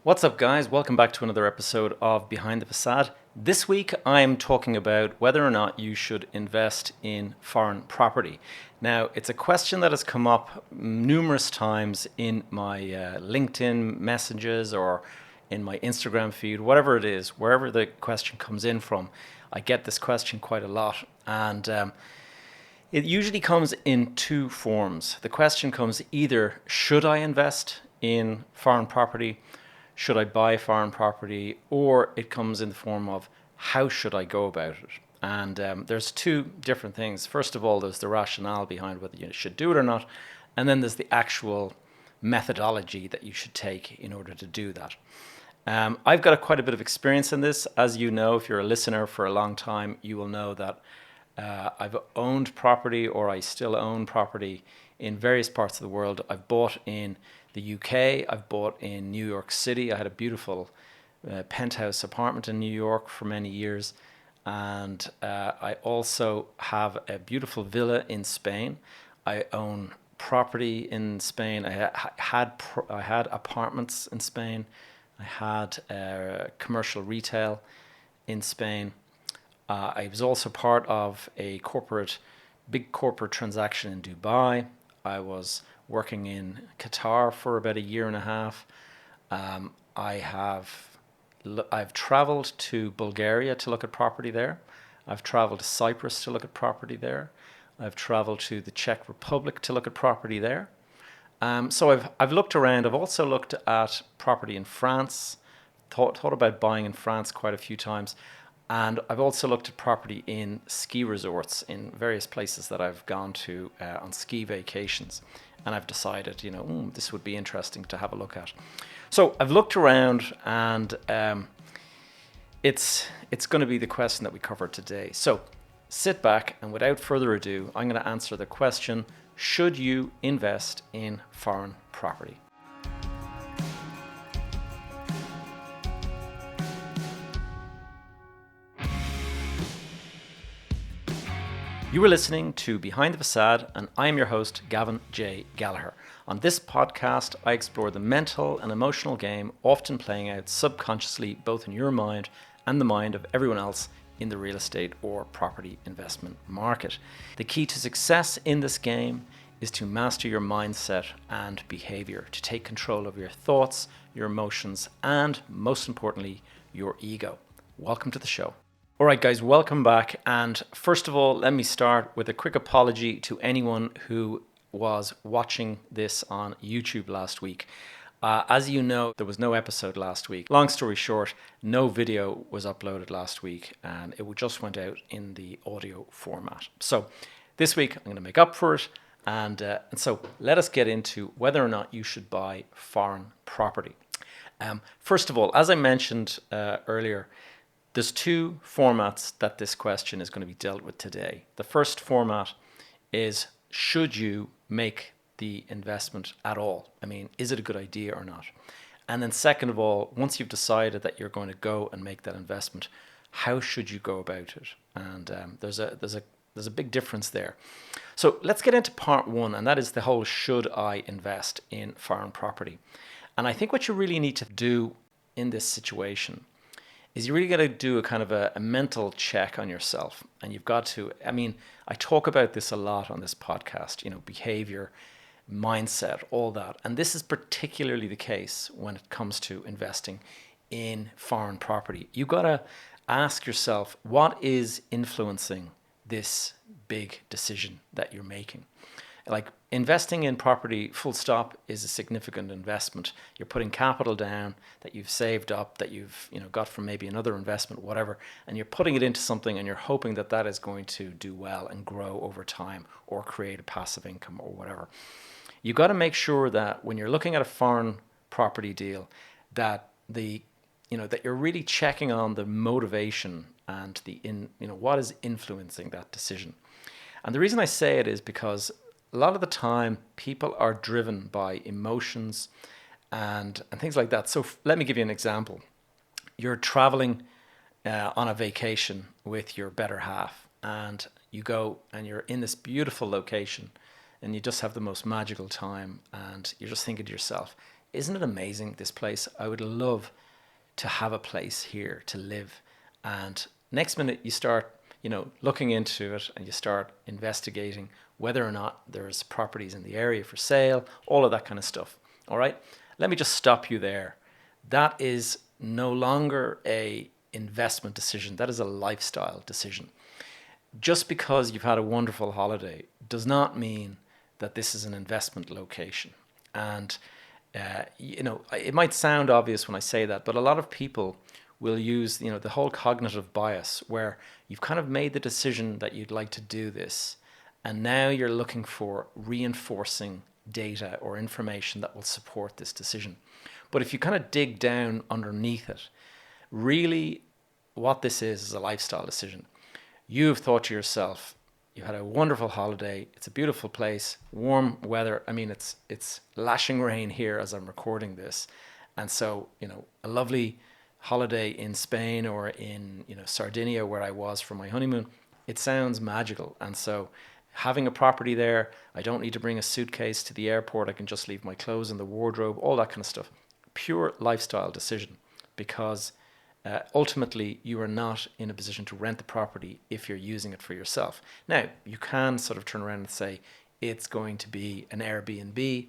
What's up, guys? Welcome back to another episode of Behind the Facade. This week, I'm talking about whether or not you should invest in foreign property. Now, it's a question that has come up numerous times in my LinkedIn messages or in my Instagram feed, whatever it is, wherever the question comes in from. I get this question quite a lot, and it usually comes in two forms. The question comes either, should I invest in foreign property? Should I buy foreign property? Or it comes in the form of, how should I go about it? And there's two different things. First of all, there's the rationale behind whether you should do it or not. And then there's the actual methodology that you should take in order to do that. I've got quite a bit of experience in this. As you know, if you're a listener for a long time, you will know that I've owned property, or I still own property in various parts of the world. I've bought in the UK, I've bought in New York City. I had a beautiful penthouse apartment in New York for many years. And I also have a beautiful villa in Spain. I own property in Spain. I had apartments in Spain. I had commercial retail in Spain. I was also part of a big corporate transaction in Dubai. I was working in Qatar for about a year and a half. I've traveled to Bulgaria to look at property there. I've traveled to Cyprus to look at property there. I've traveled to the Czech Republic to look at property there. So I've looked around. I've also looked at property in France. Thought about buying in France quite a few times. And I've also looked at property in ski resorts in various places that I've gone to on ski vacations. And I've decided, this would be interesting to have a look at. So I've looked around, and it's going to be the question that we cover today. So sit back, and without further ado, I'm going to answer the question, should you invest in foreign property? You are listening to Behind the Facade, and I am your host, Gavin J. Gallagher. On this podcast, I explore the mental and emotional game often playing out subconsciously both in your mind and the mind of everyone else in the real estate or property investment market. The key to success in this game is to master your mindset and behavior, to take control of your thoughts, your emotions, and most importantly, your ego. Welcome to the show. All right, guys, welcome back. And first of all, let me start with a quick apology to anyone who was watching this on YouTube last week. As you know, there was no episode last week. Long story short, no video was uploaded last week, and it just went out in the audio format. So this week, I'm going to make up for it. And so let us get into whether or not you should buy foreign property. First of all, as I mentioned earlier, there's two formats that this question is going to be dealt with today. The first format is, should you make the investment at all? I mean, is it a good idea or not? And then second of all, once you've decided that you're going to go and make that investment, how should you go about it? And there's a big difference there. So let's get into part one, and that is the whole should I invest in foreign property? And I think what you really need to do in this situation is you really got to do a kind of a mental check on yourself. And you've got to, I talk about this a lot on this podcast, behavior, mindset, all that. And this is particularly the case when it comes to investing in foreign property. You got to ask yourself, what is influencing this big decision that you're making? Like, investing in property, full stop, is a significant investment. You're putting capital down that you've saved up, that you've got from maybe another investment, whatever, and you're putting it into something, and you're hoping that that is going to do well and grow over time or create a passive income or whatever. You've got to make sure that when you're looking at a foreign property deal, that that you're really checking on the motivation and what is influencing that decision. And the reason I say it is because a lot of the time, people are driven by emotions and things like that. So let me give you an example. You're traveling on a vacation with your better half, and you go and you're in this beautiful location, and you just have the most magical time, and you're just thinking to yourself, isn't it amazing, this place? I would love to have a place here to live. And next minute you start, looking into it, and you start investigating whether or not there's properties in the area for sale, all of that kind of stuff. All right. Let me just stop you there. That is no longer a investment decision. That is a lifestyle decision. Just because you've had a wonderful holiday does not mean that this is an investment location. And it might sound obvious when I say that, but a lot of people will use, the whole cognitive bias, where you've kind of made the decision that you'd like to do this, and now you're looking for reinforcing data or information that will support this decision. But if you kind of dig down underneath it, really what this is a lifestyle decision. You've thought to yourself, you had a wonderful holiday, it's a beautiful place, warm weather. I mean, it's lashing rain here as I'm recording this. And so, a lovely holiday in Spain or in, Sardinia, where I was for my honeymoon, it sounds magical. And so having a property there, I don't need to bring a suitcase to the airport. I can just leave my clothes in the wardrobe, all that kind of stuff. Pure lifestyle decision, because ultimately you are not in a position to rent the property if you're using it for yourself. Now, you can sort of turn around and say it's going to be an Airbnb,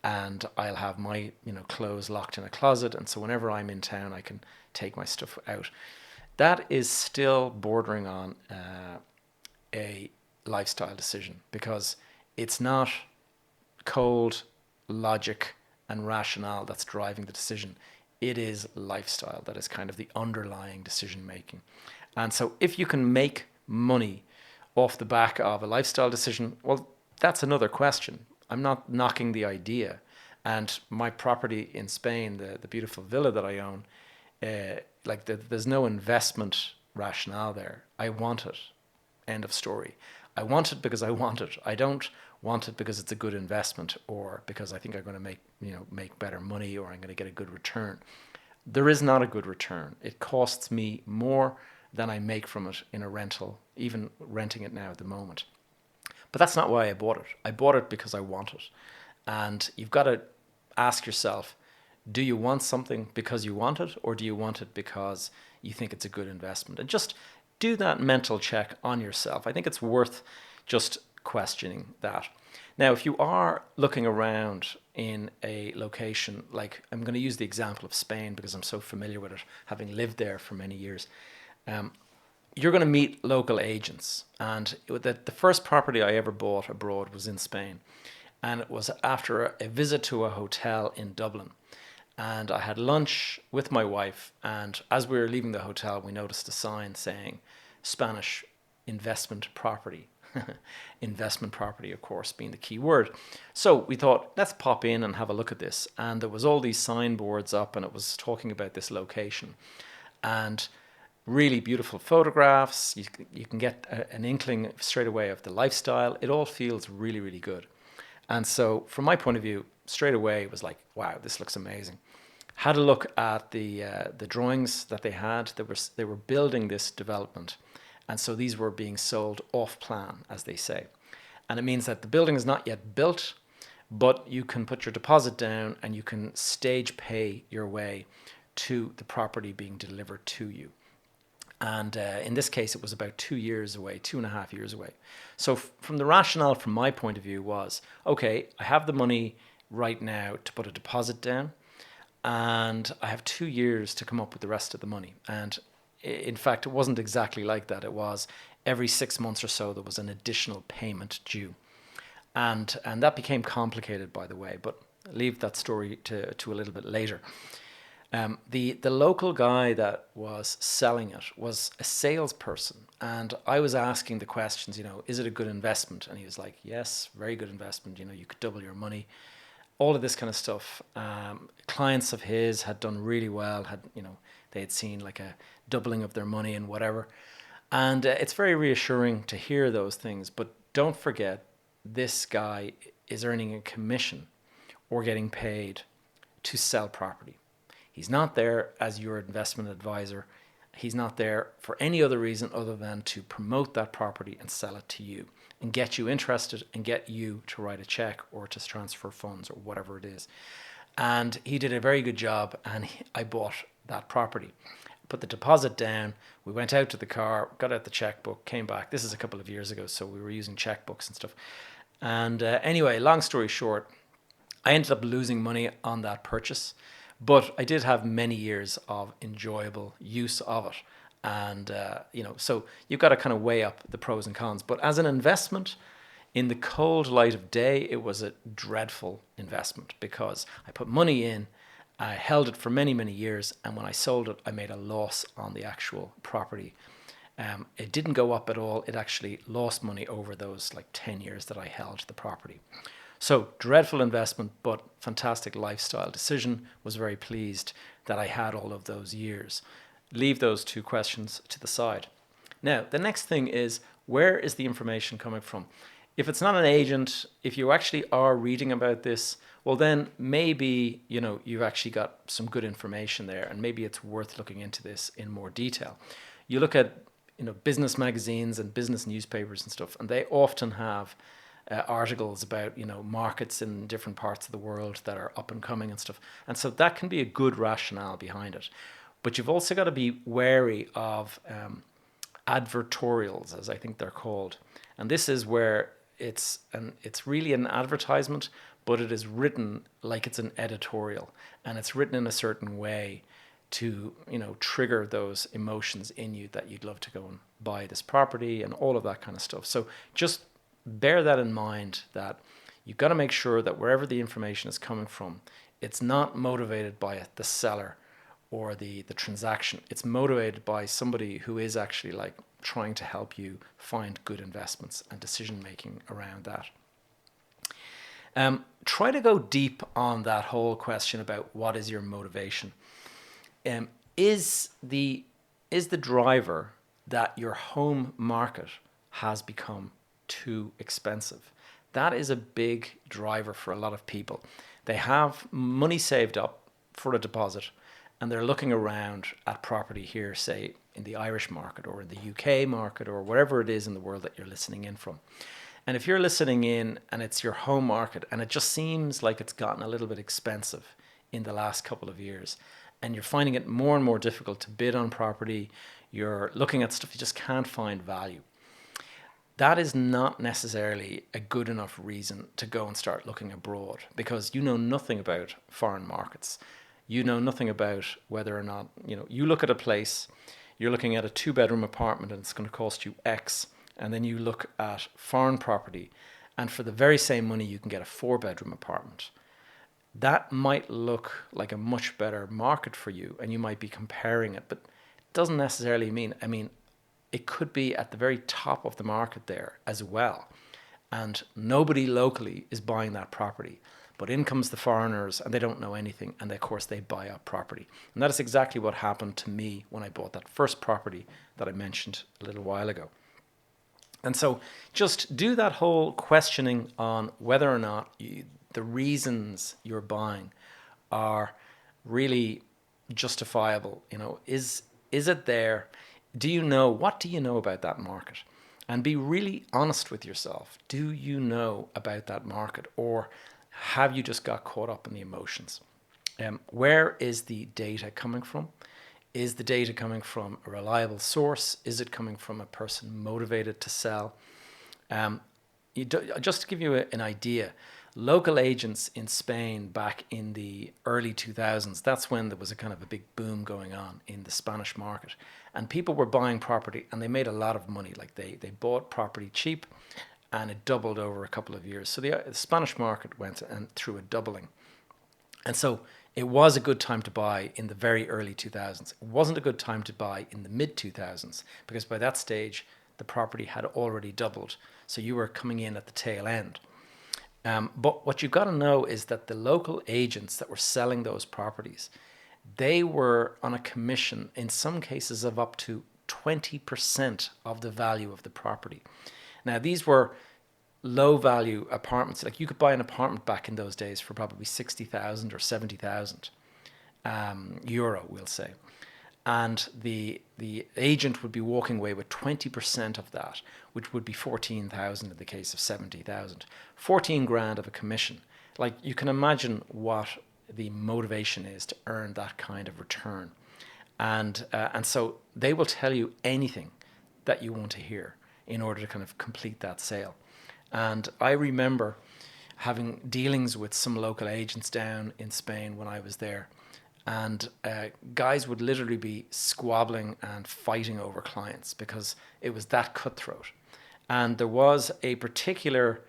and I'll have my clothes locked in a closet, and so whenever I'm in town I can take my stuff out. That is still bordering on a lifestyle decision, because it's not cold logic and rationale that's driving the decision. It is lifestyle that is kind of the underlying decision making. And so if you can make money off the back of a lifestyle decision, well, that's another question. I'm not knocking the idea. And my property in Spain, the beautiful villa that I own, there's no investment rationale there. I want it. End of story. I want it because I want it. I don't want it because it's a good investment, or because I think I'm going to make better money, or I'm going to get a good return. There is not a good return. It costs me more than I make from it in a rental, even renting it now at the moment. But that's not why I bought it. I bought it because I want it. And you've got to ask yourself, do you want something because you want it, or do you want it because you think it's a good investment? And just do that mental check on yourself. I think it's worth just questioning that. Now, if you are looking around in a location, like, I'm going to use the example of Spain because I'm so familiar with it, having lived there for many years, you're going to meet local agents. And the first property I ever bought abroad was in Spain. And it was after a visit to a hotel in Dublin. And I had lunch with my wife, and as we were leaving the hotel, we noticed a sign saying Spanish investment property. Investment property, of course, being the key word. So we thought, let's pop in and have a look at this. And there was all these signboards up, and it was talking about this location. And really beautiful photographs. You can get an inkling straight away of the lifestyle. It all feels really, really good. And so from my point of view, straight away it was like, wow, this looks amazing. Had a look at the drawings that they had. They were building this development, and so these were being sold off plan, as they say. And it means that the building is not yet built, but you can put your deposit down and you can stage pay your way to the property being delivered to you. And in this case, it was about 2 years away, 2.5 years away. So from the rationale, from my point of view, was, okay, I have the money right now to put a deposit down, and I have 2 years to come up with the rest of the money. And in fact, it wasn't exactly like that. It was every 6 months or so, there was an additional payment due. And that became complicated, by the way, but I'll leave that story to a little bit later. The local guy that was selling it was a salesperson, and I was asking the questions, is it a good investment? And he was like, yes, very good investment. You could double your money, all of this kind of stuff. Clients of his had done really well, they had seen like a doubling of their money and whatever. And it's very reassuring to hear those things, but don't forget, this guy is earning a commission or getting paid to sell property. He's not there as your investment advisor. He's not there for any other reason other than to promote that property and sell it to you and get you interested and get you to write a check or to transfer funds or whatever it is. And he did a very good job, and I bought that property. Put the deposit down. We went out to the car, got out the checkbook, came back. This is a couple of years ago, so we were using checkbooks and stuff. And anyway, long story short, I ended up losing money on that purchase, but I did have many years of enjoyable use of it. And, so you've got to kind of weigh up the pros and cons. But as an investment, in the cold light of day, it was a dreadful investment because I put money in, I held it for many, many years, and when I sold it, I made a loss on the actual property. It didn't go up at all. It actually lost money over those 10 years that I held the property. So dreadful investment, but fantastic lifestyle decision. Was very pleased that I had all of those years. Leave those two questions to the side. Now, the next thing is, where is the information coming from? If it's not an agent, if you actually are reading about this, well then maybe, you've actually got some good information there, and maybe it's worth looking into this in more detail. You look at, business magazines and business newspapers and stuff, and they often have articles about, markets in different parts of the world that are up and coming and stuff. And so that can be a good rationale behind it. But you've also got to be wary of advertorials, as I think they're called. And this is where it's really an advertisement, but it is written like it's an editorial, and it's written in a certain way to trigger those emotions in you that you'd love to go and buy this property and all of that kind of stuff. So just bear that in mind, that you've got to make sure that wherever the information is coming from, it's not motivated by the seller or the transaction. It's motivated by somebody who is actually trying to help you find good investments and decision making around that. Try to go deep on that whole question about what is your motivation. Is the driver that your home market has become too expensive? That is a big driver for a lot of people. They have money saved up for a deposit, and they're looking around at property here, say in the Irish market or in the UK market or wherever it is in the world that you're listening in from. And if you're listening in and it's your home market and it just seems like it's gotten a little bit expensive in the last couple of years, and you're finding it more and more difficult to bid on property, you're looking at stuff you just can't find value, that is not necessarily a good enough reason to go and start looking abroad, because you know nothing about foreign markets. You know nothing about whether or not, you look at a place, you're looking at a 2-bedroom apartment and it's going to cost you X. And then you look at foreign property, and for the very same money, you can get a 4-bedroom apartment. That might look like a much better market for you, and you might be comparing it, but it doesn't necessarily mean, it could be at the very top of the market there as well. And nobody locally is buying that property. But in comes the foreigners, and they don't know anything, and of course they buy up property. And that is exactly what happened to me when I bought that first property that I mentioned a little while ago. And so just do that whole questioning on whether or not the reasons you're buying are really justifiable. Is it there? What do you know about that market? And be really honest with yourself. Do you know about that market, or have you just got caught up in the emotions? Where is the data coming from? Is the data coming from a reliable source? Is it coming from a person motivated to sell? Just to give you an idea, local agents in Spain back in the early 2000s, that's when there was a kind of a big boom going on in the Spanish market. And people were buying property and they made a lot of money. They bought property cheap, and it doubled over a couple of years. So the Spanish market went through a doubling. And so it was a good time to buy in the very early 2000s. It wasn't a good time to buy in the mid 2000s, because by that stage, the property had already doubled. So you were coming in at the tail end. But what you've got to know is that the local agents that were selling those properties, they were on a commission in some cases of up to 20% of the value of the property. Now, these were low value apartments. You could buy an apartment back in those days for probably 60,000 or 70,000 euro, we'll say. And the agent would be walking away with 20% of that, which would be 14,000 in the case of 70,000. 14 grand of a commission. You can imagine what the motivation is to earn that kind of return. And so they will tell you anything that you want to hear in order to kind of complete that sale. And I remember having dealings with some local agents down in Spain when I was there. And guys would literally be squabbling and fighting over clients because it was that cutthroat. And there was a particular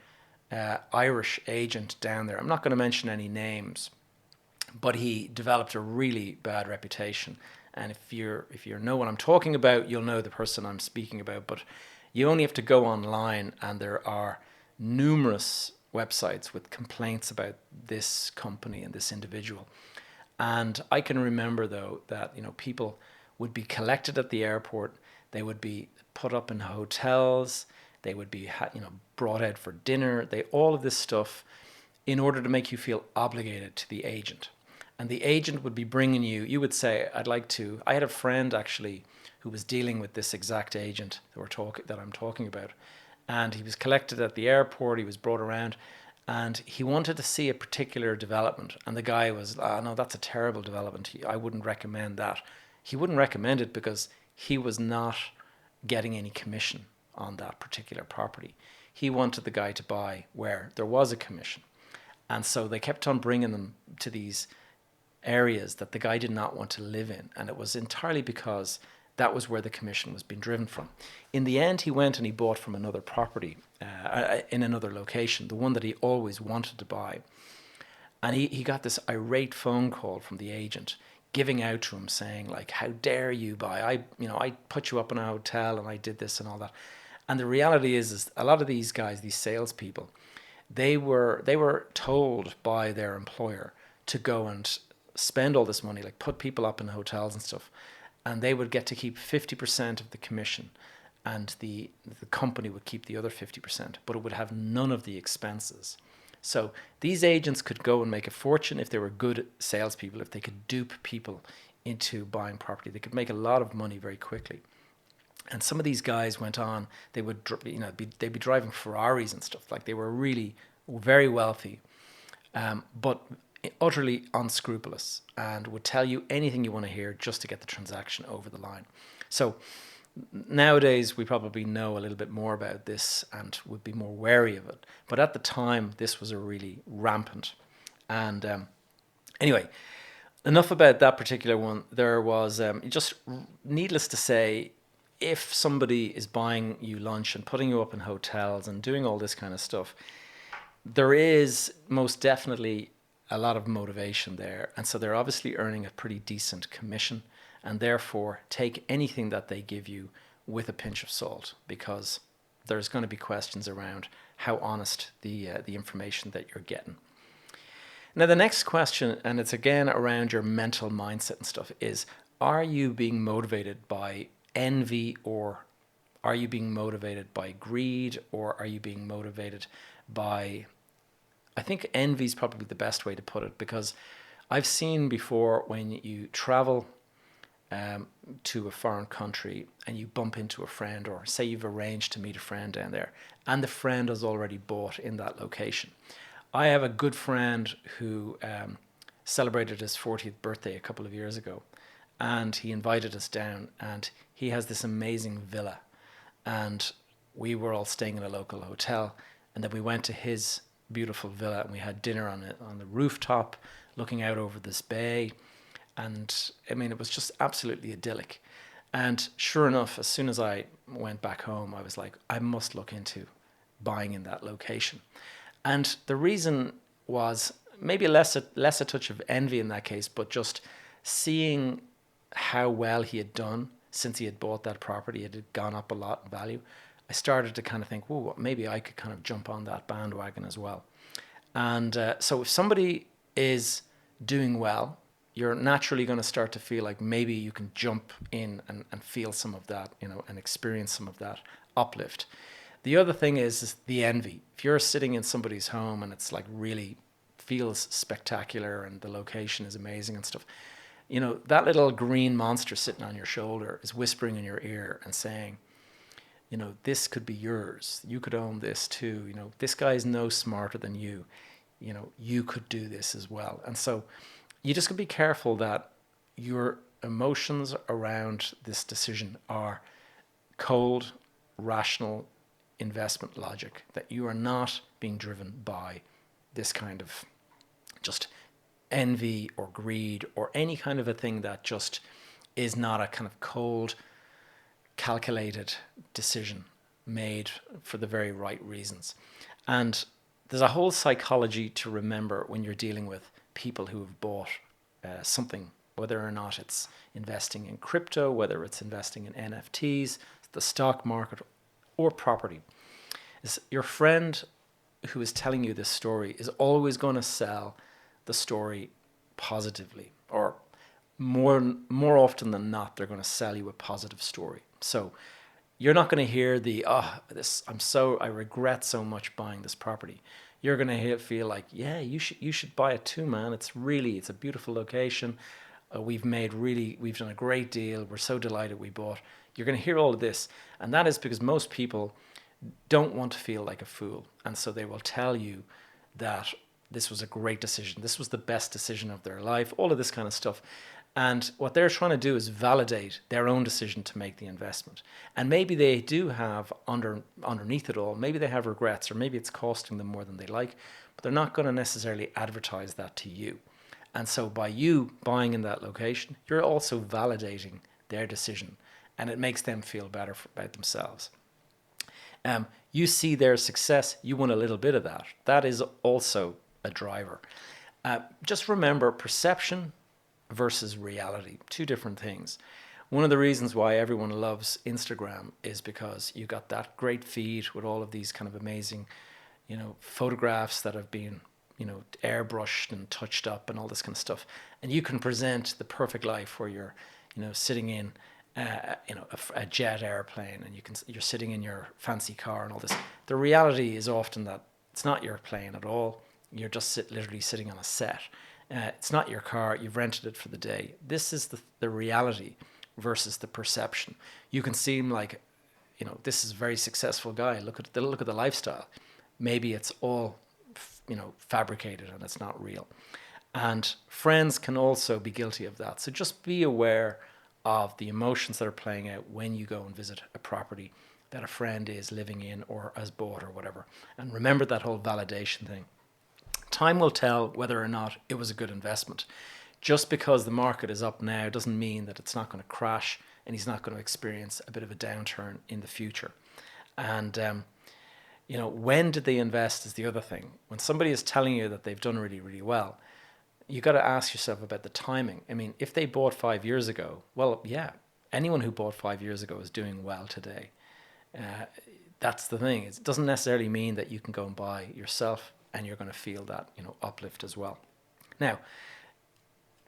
Irish agent down there. I'm not going to mention any names, but he developed a really bad reputation. And if you know what I'm talking about, you'll know the person I'm speaking about. But you only have to go online, and there are numerous websites with complaints about this company and this individual. And I can remember, though, that people would be collected at the airport. They would be put up in hotels. They would be brought out for dinner. All of this stuff in order to make you feel obligated to the agent. And the agent would be bringing you would say, I had a friend actually who was dealing with this exact agent that I'm talking about. And he was collected at the airport, he was brought around, and he wanted to see a particular development. And the guy was, no, that's a terrible development. I wouldn't recommend that. He wouldn't recommend it because he was not getting any commission on that particular property. He wanted the guy to buy where there was a commission. And so they kept on bringing them to these areas that the guy did not want to live in. And it was entirely because that was where the commission was being driven from. In the end, he went and he bought from another property in another location, the one that he always wanted to buy. And he got this irate phone call from the agent giving out to him saying, like, how dare you buy? I put you up in a hotel and I did this and all that. And the reality is a lot of these guys, these salespeople, they were told by their employer to go and spend all this money, like put people up in hotels and stuff, and they would get to keep 50% of the commission, and the company would keep the other 50%, but it would have none of the expenses. So these agents could go and make a fortune if they were good salespeople, if they could dupe people into buying property. They could make a lot of money very quickly. And some of these guys went on, they'd be driving Ferraris and stuff. Like, they were really very wealthy, but utterly unscrupulous, and would tell you anything you want to hear just to get the transaction over the line. So nowadays we probably know a little bit more about this and would be more wary of it. But at the time, this was a really rampant. And anyway, enough about that particular one. There was just needless to say, if somebody is buying you lunch and putting you up in hotels and doing all this kind of stuff, there is most definitely a lot of motivation there. And so they're obviously earning a pretty decent commission, and therefore take anything that they give you with a pinch of salt, because there's going to be questions around how honest the information that you're getting. Now, the next question, and it's again around your mental mindset and stuff, is, are you being motivated by envy, or are you being motivated by greed, or are you being motivated by, I think envy is probably the best way to put it, because I've seen before when you travel to a foreign country and you bump into a friend, or say you've arranged to meet a friend down there and the friend has already bought in that location. I have a good friend who celebrated his 40th birthday a couple of years ago, and he invited us down, and he has this amazing villa, and we were all staying in a local hotel, and then we went to his beautiful villa and we had dinner on the rooftop looking out over this bay. And I mean, it was just absolutely idyllic. And sure enough, as soon as I went back home, I was like, I must look into buying in that location. And the reason was maybe less a touch of envy in that case, but just seeing how well he had done since he had bought that property. It had gone up a lot in value. I started to kind of think, well, maybe I could kind of jump on that bandwagon as well. And so if somebody is doing well, you're naturally going to start to feel like maybe you can jump in and feel some of that, and experience some of that uplift. The other thing is the envy. If you're sitting in somebody's home and it's like really feels spectacular and the location is amazing and stuff, that little green monster sitting on your shoulder is whispering in your ear and saying, this could be yours. You could own this too. This guy is no smarter than you. You could do this as well. And so you just got to be careful that your emotions around this decision are cold, rational investment logic, that you are not being driven by this kind of just envy or greed or any kind of a thing that just is not a kind of cold, calculated decision made for the very right reasons. And there's a whole psychology to remember when you're dealing with people who have bought something, whether or not it's investing in crypto, whether it's investing in NFTs, the stock market, or property. Is your friend who is telling you this story is always going to sell the story positively, or more often than not, they're going to sell you a positive story. So you're not going to hear I regret so much buying this property. You're going to feel like, yeah, you should buy it too, man. It's a beautiful location. We've done a great deal. We're so delighted we bought. You're going to hear all of this. And that is because most people don't want to feel like a fool. And so they will tell you that this was a great decision. This was the best decision of their life, all of this kind of stuff. And what they're trying to do is validate their own decision to make the investment. And maybe they do have underneath it all, maybe they have regrets, or maybe it's costing them more than they like, but they're not going to necessarily advertise that to you. And so by you buying in that location, you're also validating their decision, and it makes them feel better about themselves. You see their success, you want a little bit of that. That is also a driver. Just remember, perception versus reality, two different things. One of the reasons why everyone loves Instagram is because you got that great feed with all of these kind of amazing, photographs that have been, airbrushed and touched up and all this kind of stuff. And you can present the perfect life where you're, sitting in, a jet airplane, and you're sitting in your fancy car and all this. The reality is often that it's not your plane at all. You're just literally sitting on a set. It's not your car. You've rented it for the day. This is the reality versus the perception. You can seem like, this is a very successful guy. Look at the lifestyle. Maybe it's all, fabricated and it's not real. And friends can also be guilty of that. So just be aware of the emotions that are playing out when you go and visit a property that a friend is living in or has bought or whatever. And remember that whole validation thing. Time will tell whether or not it was a good investment. Just because the market is up now doesn't mean that it's not going to crash and he's not going to experience a bit of a downturn in the future. And, when did they invest is the other thing. When somebody is telling you that they've done really, really well, you got to ask yourself about the timing. I mean, if they bought 5 years ago, well, yeah, anyone who bought 5 years ago is doing well today. That's the thing. It doesn't necessarily mean that you can go and buy yourself and you're going to feel that, uplift as well. Now,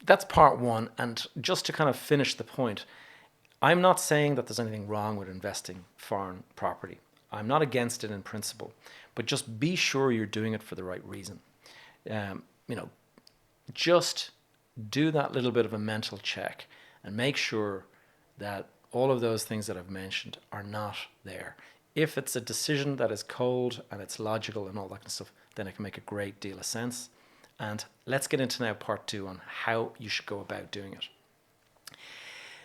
that's part one. And just to kind of finish the point, I'm not saying that there's anything wrong with investing foreign property. I'm not against it in principle, but just be sure you're doing it for the right reason. Just do that little bit of a mental check and make sure that all of those things that I've mentioned are not there. If it's a decision that is cold and it's logical and all that kind of stuff, then it can make a great deal of sense. And let's get into now part two on how you should go about doing it.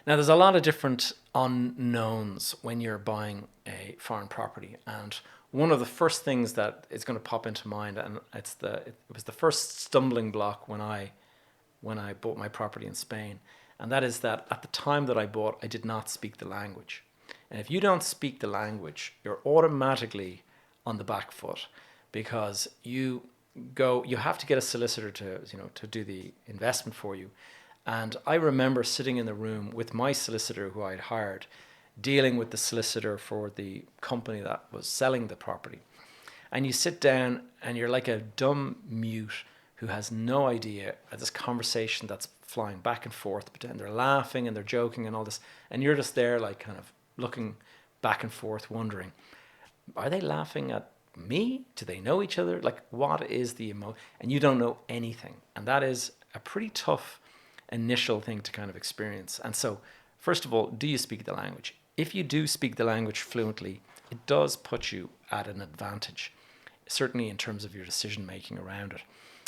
Now, there's a lot of different unknowns when you're buying a foreign property. And one of the first things that is going to pop into mind, and it was the first stumbling block when I bought my property in Spain, and that is that at the time that I bought, I did not speak the language. And if you don't speak the language, you're automatically on the back foot, because you have to get a solicitor to do the investment for you. And I remember sitting in the room with my solicitor who I'd hired, dealing with the solicitor for the company that was selling the property. And you sit down and you're like a dumb mute who has no idea of this conversation that's flying back and forth, but then they're laughing and they're joking and all this. And you're just there like kind of looking back and forth, wondering, are they laughing at me? Do they know each other? Like, what is the emotion? And you don't know anything. And that is a pretty tough initial thing to kind of experience. And so, first of all, do you speak the language? If you do speak the language fluently, it does put you at an advantage, certainly in terms of your decision making around it.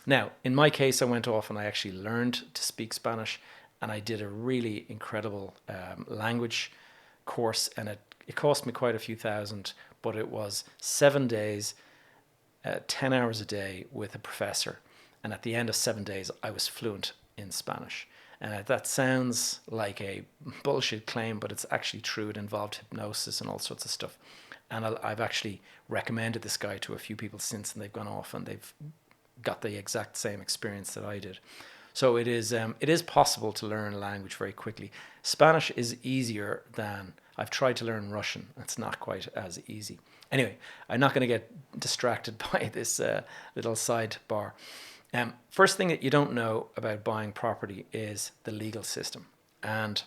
Now, in my case, I went off and I actually learned to speak Spanish, and I did a really incredible language course, and it cost me quite a few thousand, but it was 7 days, 10 hours a day with a professor. And at the end of 7 days, I was fluent in Spanish. And that sounds like a bullshit claim, but it's actually true. It involved hypnosis and all sorts of stuff. And I've actually recommended this guy to a few people since, and they've gone off and they've got the exact same experience that I did. So it is possible to learn a language very quickly. Spanish is easier than, I've tried to learn Russian. It's not quite as easy. Anyway, I'm not going to get distracted by this little sidebar. First thing that you don't know about buying property is the legal system. And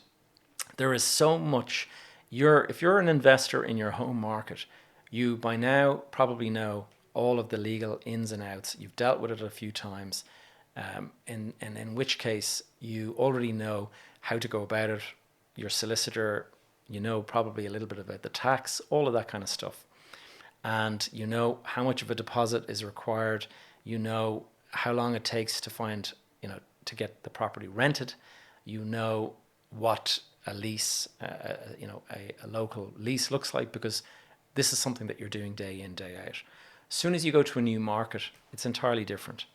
there is so much. If you're an investor in your home market, you by now probably know all of the legal ins and outs. You've dealt with it a few times. And in which case you already know how to go about it. Your solicitor, you know probably a little bit about the tax, all of that kind of stuff. And you know how much of a deposit is required. You know how long it takes to find, to get the property rented. You know what a lease, a local lease looks like, because this is something that you're doing day in, day out. As soon as you go to a new market, it's entirely different.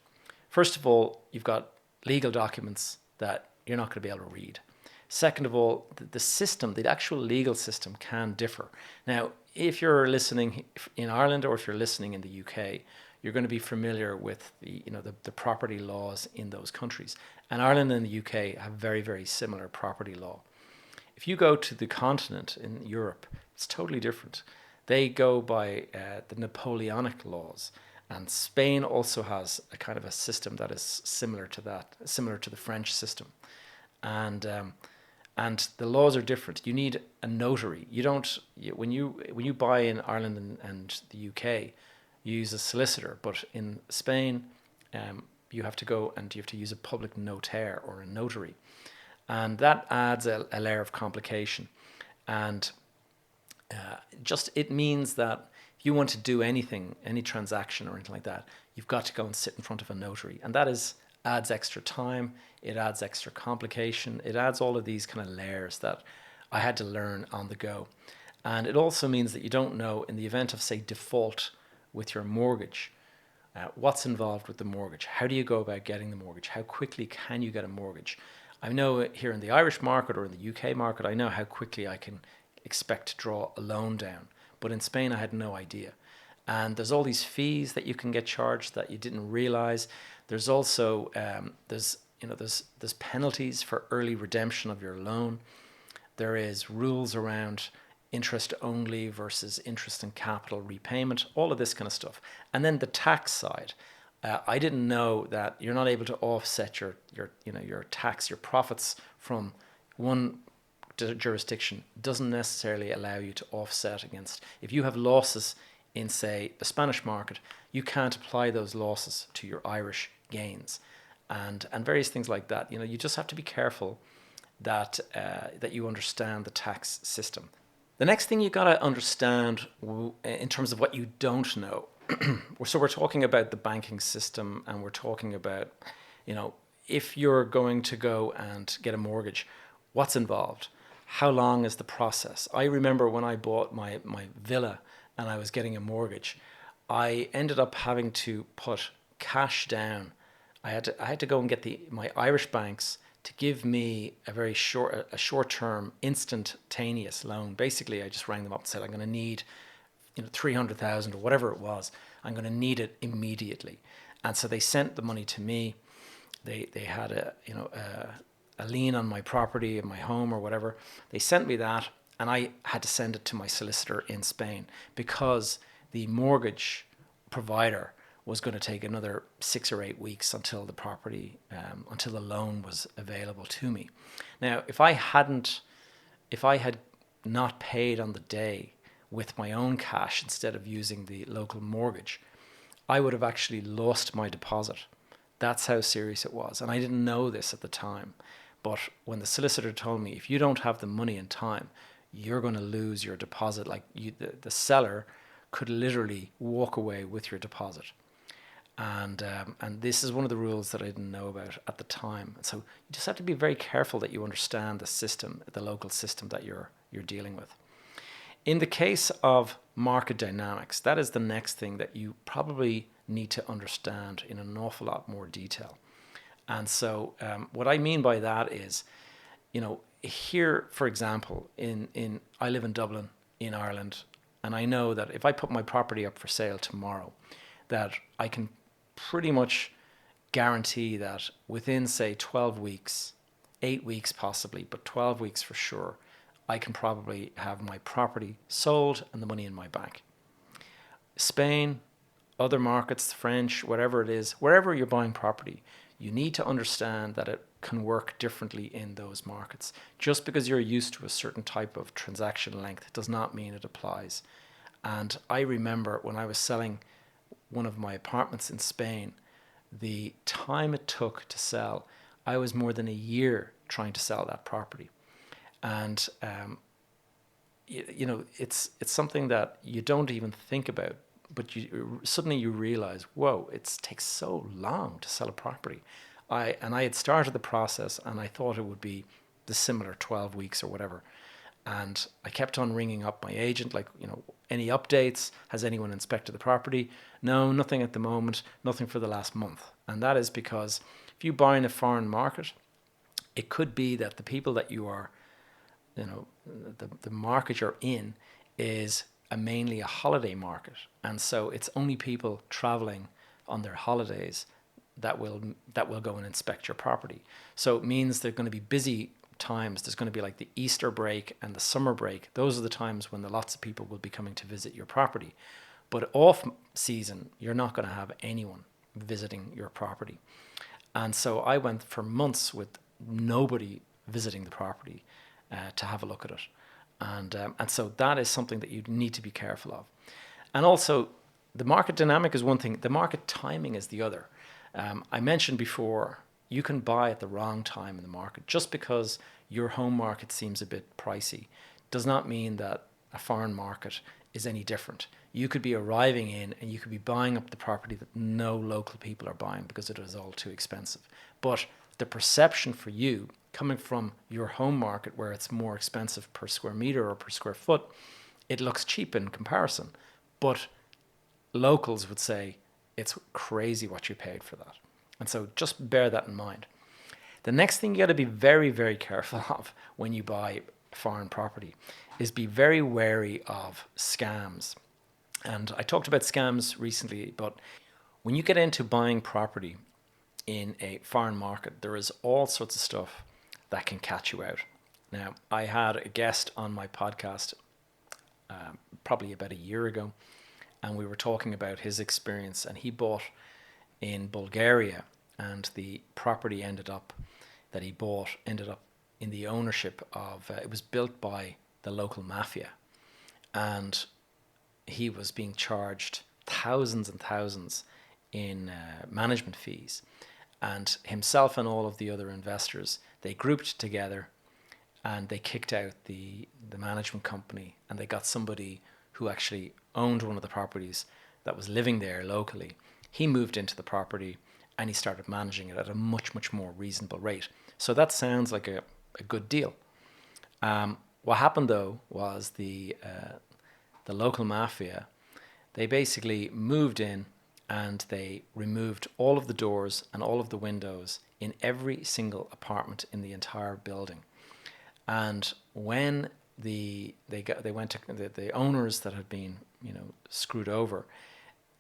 First of all, you've got legal documents that you're not going to be able to read. Second of all, the system, the actual legal system can differ. Now, if you're listening in Ireland or if you're listening in the UK, you're going to be familiar with the property laws in those countries. And Ireland and the UK have very, very similar property law. If you go to the continent in Europe, it's totally different. They go by the Napoleonic laws. And Spain also has a kind of a system that is similar to that, similar to the French system. And the laws are different. You need a notary. When you buy in Ireland and the UK, you use a solicitor. But in Spain, you have to go and you have to use a public notaire or a notary. And that adds a layer of complication. And it means that if you want to do anything, any transaction or anything like that, you've got to go and sit in front of a notary. And that adds extra time. It adds extra complication. It adds all of these kind of layers that I had to learn on the go. And it also means that you don't know, in the event of, say, default with your mortgage, what's involved with the mortgage. How do you go about getting the mortgage? How quickly can you get a mortgage? I know here in the Irish market or in the UK market, I know how quickly I can expect to draw a loan down. But in Spain, I had no idea. And there's all these fees that you can get charged that you didn't realize. There's also there's penalties for early redemption of your loan. There is rules around interest only versus interest and capital repayment, all of this kind of stuff. And then the tax side. I didn't know that you're not able to offset your tax, your profits from one jurisdiction doesn't necessarily allow you to offset against. If you have losses in, say, the Spanish market, you can't apply those losses to your Irish gains, and various things like that. You just have to be careful that you understand the tax system. The next thing you got to understand in terms of what you don't know. So we're talking about the banking system, and we're talking about, if you're going to go and get a mortgage, what's involved? How long is the process? I remember when I bought my villa and I was getting a mortgage, I ended up having to put cash down. I had to go and get my Irish banks to give me a short-term, instantaneous loan. Basically, I just rang them up and said, I'm going to need 300,000 or whatever it was. I'm going to need it immediately. And so they sent the money to me. They had a lien on my property, in my home or whatever. They sent me that, and I had to send it to my solicitor in Spain because the mortgage provider was going to take another 6 or 8 weeks until the property, until the loan was available to me. Now, if I had not paid on the day with my own cash instead of using the local mortgage, I would have actually lost my deposit. That's how serious it was. And I didn't know this at the time. But when the solicitor told me, if you don't have the money in time, you're going to lose your deposit. The seller could literally walk away with your deposit. And this is one of the rules that I didn't know about at the time. So you just have to be very careful that you understand the system, the local system that you're dealing with. In the case of market dynamics, that is the next thing that you probably need to understand in an awful lot more detail. And so what I mean by that is, here, for example, I live in Dublin, in Ireland, and I know that if I put my property up for sale tomorrow, that I can pretty much guarantee that within, say, 12 weeks, 8 weeks possibly, but 12 weeks for sure, I can probably have my property sold and the money in my bank. Spain, other markets, French, whatever it is, wherever you're buying property, you need to understand that it can work differently in those markets. Just because you're used to a certain type of transaction length does not mean it applies. And I remember when I was selling one of my apartments in Spain, the time it took to sell, I was more than a year trying to sell that property. And it's something that you don't even think about, but suddenly you realize, whoa, it takes so long to sell a property. I had started the process, and I thought it would be the similar 12 weeks or whatever. And I kept on ringing up my agent, like, any updates? Has anyone inspected the property? No, nothing at the moment, nothing for the last month. And that is because if you buy in a foreign market, it could be that the people that you are, the market you're in is mainly a holiday market. And so it's only people traveling on their holidays that will go and inspect your property. So it means they're going to be busy times. There's going to be like the Easter break and the summer break. Those are the times when lots of people will be coming to visit your property. But off season, you're not going to have anyone visiting your property. And so I went for months with nobody visiting the property to have a look at it. And so that is something that you need to be careful of. And also, the market dynamic is one thing. The market timing is the other. I mentioned before, you can buy at the wrong time in the market. Just because your home market seems a bit pricey does not mean that a foreign market is any different. You could be arriving in and you could be buying up the property that no local people are buying because it is all too expensive. But the perception for you coming from your home market, where it's more expensive per square meter or per square foot, it looks cheap in comparison. But locals would say it's crazy what you paid for that. And so just bear that in mind. The next thing you got to be very, very careful of when you buy foreign property is be very wary of scams. And I talked about scams recently, but when you get into buying property in a foreign market, there is all sorts of stuff that can catch you out. Now, I had a guest on my podcast probably about a year ago, and we were talking about his experience, and he bought in Bulgaria, and the property ended up in the ownership of, it was built by the local mafia, and he was being charged thousands and thousands in management fees. And himself and all of the other investors, they grouped together and they kicked out the management company, and they got somebody who actually owned one of the properties that was living there locally. He moved into the property and he started managing it at a much, much more reasonable rate. So that sounds like a good deal. What happened though was the local mafia, they basically moved in and they removed all of the doors and all of the windows in every single apartment in the entire building. And when they went to the owners that had been screwed over,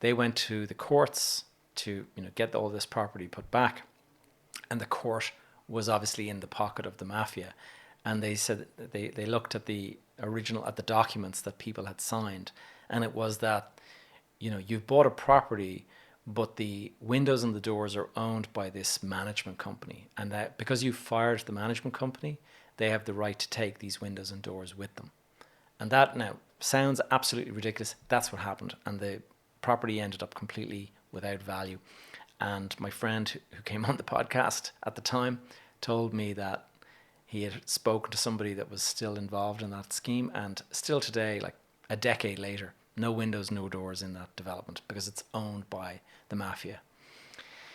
they went to the courts to get all this property put back, and the court was obviously in the pocket of the mafia. And they said they looked at the documents that people had signed, and it was that you've bought a property, but the windows and the doors are owned by this management company, and that because you fired the management company, they have the right to take these windows and doors with them. And that now sounds absolutely ridiculous. That's what happened, and the property ended up completely without value. And my friend who came on the podcast at the time told me that he had spoken to somebody that was still involved in that scheme, and still today, like a decade later, no windows, no doors in that development because it's owned by the mafia.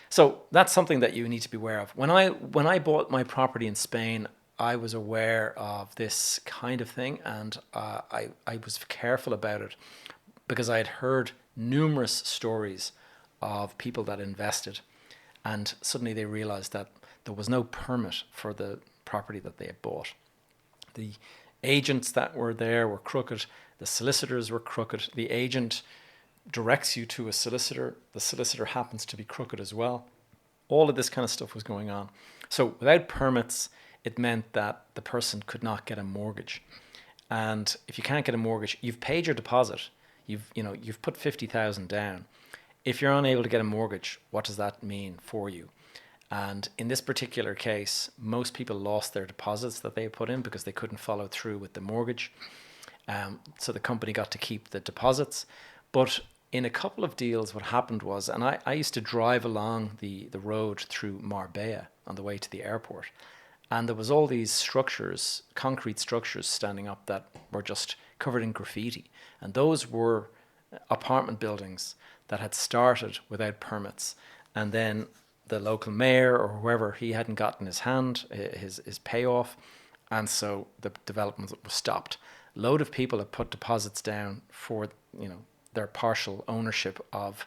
So that's something that you need to be aware of. When I bought my property in Spain, I was aware of this kind of thing, and I was careful about it because I had heard numerous stories of people that invested, and suddenly they realized that there was no permit for the property that they had bought. The agents that were there were crooked. The solicitors were crooked. The agent directs you to a solicitor. The solicitor happens to be crooked as well. All of this kind of stuff was going on. So without permits, it meant that the person could not get a mortgage. And if you can't get a mortgage, you've paid your deposit. You've put 50,000 down. If you're unable to get a mortgage, what does that mean for you? And in this particular case, most people lost their deposits that they put in because they couldn't follow through with the mortgage. So the company got to keep the deposits. But in a couple of deals, what happened was, and I used to drive along the road through Marbella on the way to the airport. And there was all these structures, concrete structures standing up that were just covered in graffiti. And those were apartment buildings that had started without permits. And then the local mayor or whoever, he hadn't gotten his payoff. And so the development was stopped. A load of people had put deposits down for, their partial ownership of,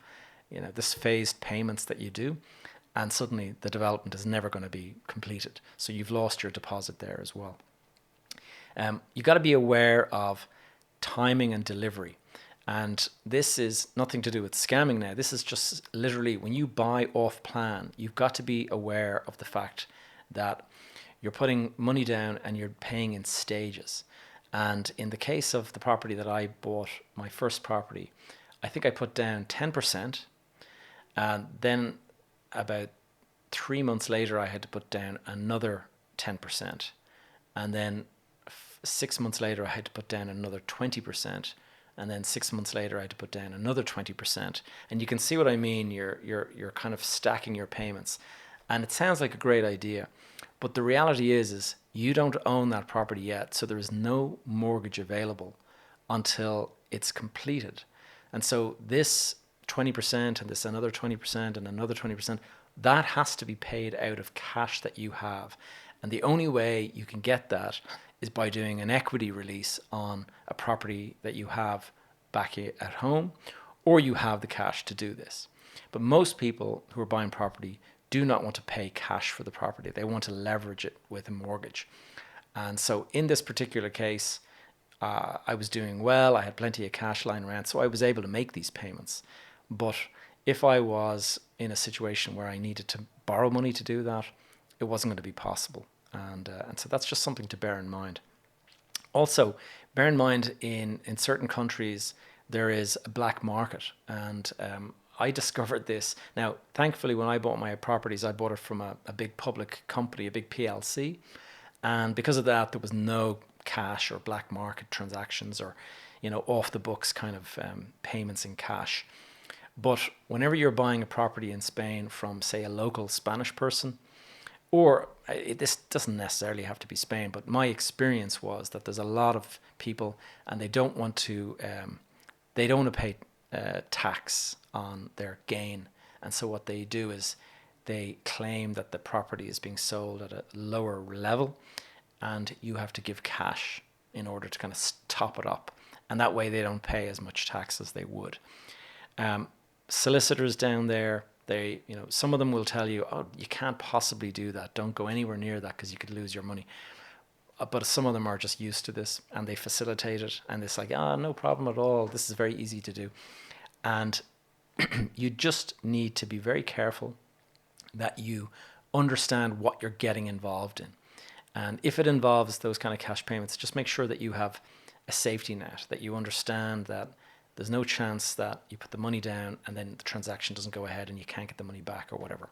this phased payments that you do. And suddenly the development is never going to be completed. So you've lost your deposit there as well. You've got to be aware of timing and delivery. And this is nothing to do with scamming now. This is just literally when you buy off plan, you've got to be aware of the fact that you're putting money down and you're paying in stages. And in the case of the property that I bought, my first property, I think I put down 10%. And then about 3 months later, I had to put down another 10%. And then 6 months later, I had to put down another 20%. And then 6 months later, I had to put down another 20%. And you can see what I mean. You're kind of stacking your payments. And it sounds like a great idea. But the reality is you don't own that property yet. So there is no mortgage available until it's completed. And so this 20% and this another 20% and another 20%, that has to be paid out of cash that you have. And the only way you can get that is by doing an equity release on a property that you have back at home, or you have the cash to do this. But most people who are buying property do not want to pay cash for the property. They want to leverage it with a mortgage. And so in this particular case, I was doing well. I had plenty of cash lying around, so I was able to make these payments. But if I was in a situation where I needed to borrow money to do that, it wasn't going to be possible. And so that's just something to bear in mind. Also, bear in mind in certain countries, there is a black market. And I discovered this. Now, thankfully, when I bought my properties, I bought it from a big public company, a big PLC. And because of that, there was no cash or black market transactions or, off the books kind of payments in cash. But whenever you're buying a property in Spain from, say, a local Spanish person, or this doesn't necessarily have to be Spain, but my experience was that there's a lot of people and they don't want to pay tax on their gain. And so what they do is they claim that the property is being sold at a lower level and you have to give cash in order to kind of top it up. And that way they don't pay as much tax as they would. Solicitors down there, some of them will tell you, oh, you can't possibly do that. Don't go anywhere near that because you could lose your money. But some of them are just used to this and they facilitate it. And it's like, no problem at all. This is very easy to do. And you just need to be very careful that you understand what you're getting involved in. And if it involves those kind of cash payments, just make sure that you have a safety net, that you understand that there's no chance that you put the money down and then the transaction doesn't go ahead and you can't get the money back or whatever.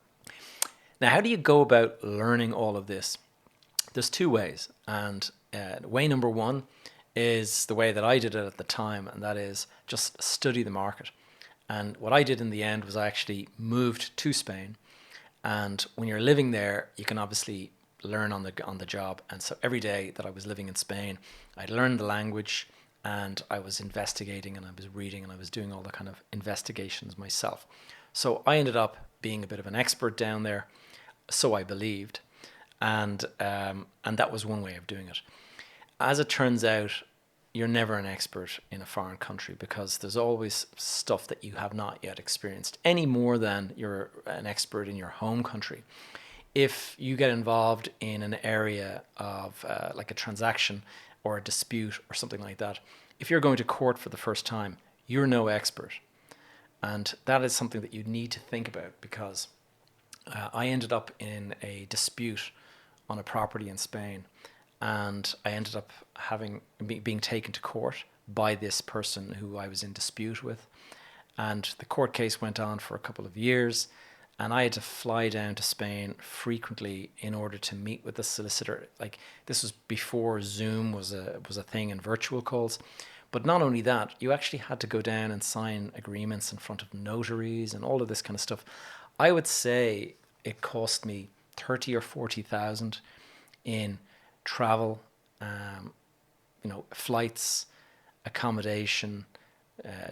Now, how do you go about learning all of this? There's two ways. And way number one is the way that I did it at the time, and that is just study the market. And what I did in the end was I actually moved to Spain. And when you're living there, you can obviously learn on the job. And so every day that I was living in Spain, I'd learn the language. and I was investigating and I was reading and I was doing all the kind of investigations myself. So I ended up being a bit of an expert down there, so I believed, and that was one way of doing it. As it turns out, you're never an expert in a foreign country because there's always stuff that you have not yet experienced, any more than you're an expert in your home country. If you get involved in an area of like a transaction or a dispute or something like that, if you're going to court for the first time, you're no expert. And that is something that you need to think about, because I ended up in a dispute on a property in Spain, and I ended up being taken to court by this person who I was in dispute with. And the court case went on for a couple of years, and I had to fly down to Spain frequently in order to meet with the solicitor. Like, this was before Zoom was a thing and virtual calls. But not only that, you actually had to go down and sign agreements in front of notaries and all of this kind of stuff. I would say it cost me 30 or 40,000 in travel, flights, accommodation,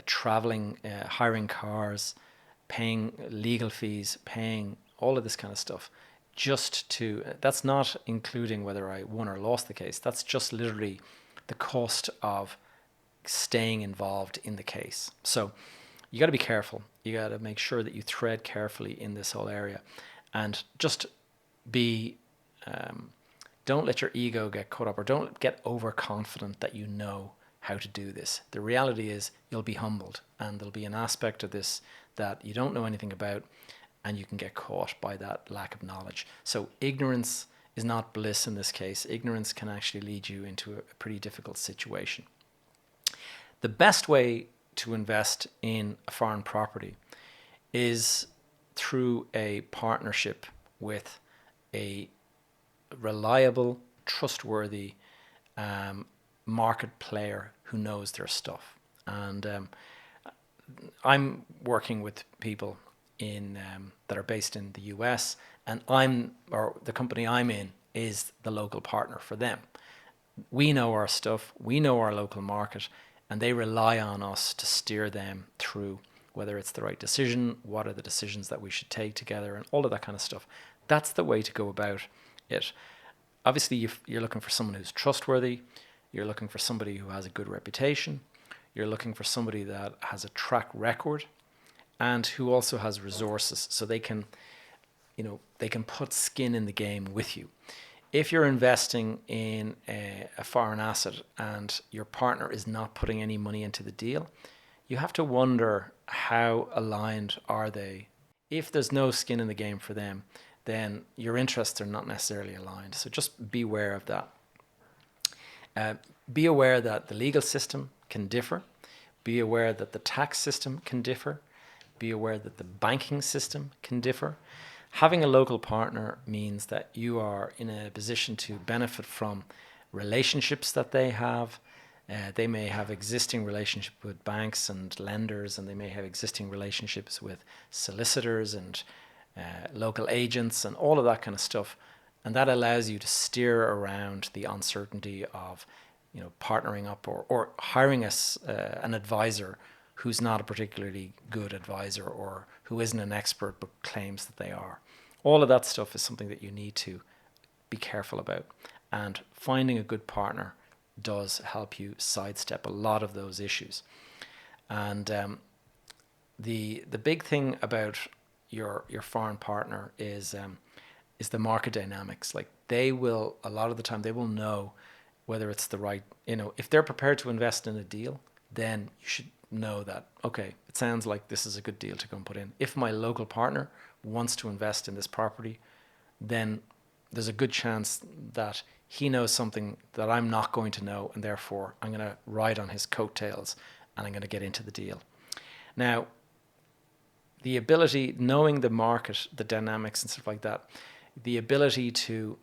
traveling, hiring cars, paying legal fees, paying all of this kind of stuff. That's not including whether I won or lost the case. That's just literally the cost of staying involved in the case. So you got to be careful. You got to make sure that you tread carefully in this whole area, and just don't let your ego get caught up, or don't get overconfident that you know how to do this. The reality is you'll be humbled, and there'll be an aspect of this that you don't know anything about, and you can get caught by that lack of knowledge. So ignorance is not bliss in this case. Ignorance can actually lead you into a pretty difficult situation. The best way to invest in a foreign property is through a partnership with a reliable, trustworthy market player who knows their stuff. And I'm working with people that are based in the US, and the company I'm in is the local partner for them. We know our stuff, we know our local market, and they rely on us to steer them through whether it's the right decision, what are the decisions that we should take together, and all of that kind of stuff. That's the way to go about it. Obviously, you're looking for someone who's trustworthy. You're looking for somebody who has a good reputation. You're looking for somebody that has a track record and who also has resources, so they can put skin in the game with you. If you're investing in a foreign asset and your partner is not putting any money into the deal, you have to wonder, how aligned are they? If there's no skin in the game for them, then your interests are not necessarily aligned. So just be aware of that. Be aware that the legal system can differ. Be aware that the tax system can differ. Be aware that the banking system can differ. Having a local partner means that you are in a position to benefit from relationships that they have. They may have existing relationship with banks and lenders, and they may have existing relationships with solicitors and local agents and all of that kind of stuff. And that allows you to steer around the uncertainty of, partnering up or hiring an advisor who's not a particularly good advisor, or who isn't an expert but claims that they are. All of that stuff is something that you need to be careful about. And finding a good partner does help you sidestep a lot of those issues. And the big thing about your foreign partner is the market dynamics. Like, a lot of the time they will know whether it's the right, if they're prepared to invest in a deal, then you should know that, okay, it sounds like this is a good deal to go and put in. If my local partner wants to invest in this property, then there's a good chance that he knows something that I'm not going to know, and therefore I'm going to ride on his coattails and I'm going to get into the deal. Now, the ability, knowing the market, the dynamics and stuff like that, the ability to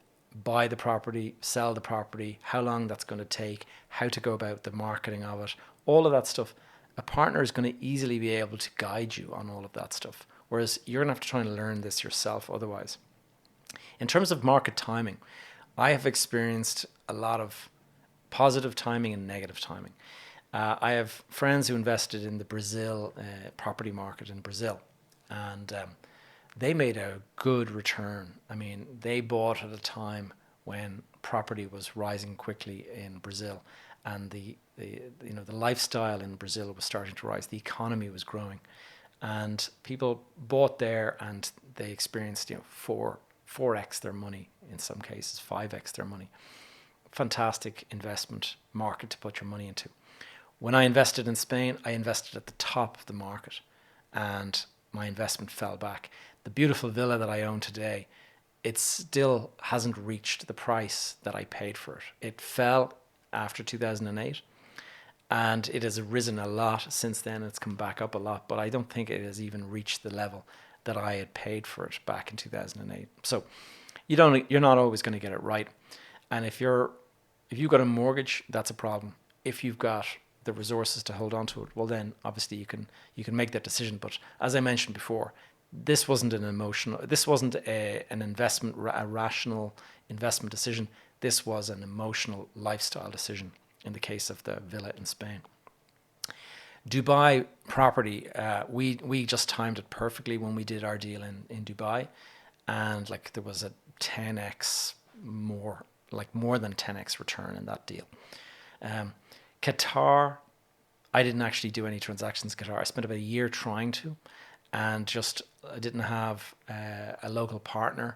buy the property, sell the property, how long that's going to take, how to go about the marketing of it, all of that stuff, a partner is going to easily be able to guide you on all of that stuff. Whereas you're going to have to try and learn this yourself otherwise. In terms of market timing, I have experienced a lot of positive timing and negative timing. I have friends who invested in the Brazil property market in Brazil, and they made a good return. I mean, they bought at a time when property was rising quickly in Brazil, and the lifestyle in Brazil was starting to rise. The economy was growing, and people bought there, and they experienced four x their money, in some cases 5x their money. Fantastic investment market to put your money into. When I invested in Spain, I invested at the top of the market, and my investment fell back. The beautiful villa that I own today, it still hasn't reached the price that I paid for it. It fell after 2008, and it has risen a lot since then. It's come back up a lot, but I don't think it has even reached the level that I had paid for it back in 2008. So you're not always going to get it right. And if you've got a mortgage, that's a problem. If you've got the resources to hold on to it, well, then obviously you can make that decision. But as I mentioned before, this wasn't an a rational investment decision. This was an emotional lifestyle decision in the case of the villa in Spain. Dubai property, we just timed it perfectly when we did our deal in Dubai, and like there was a 10x more than 10x return in that deal. Qatar, I didn't actually do any transactions in Qatar. I spent about a year trying to, and I didn't have a local partner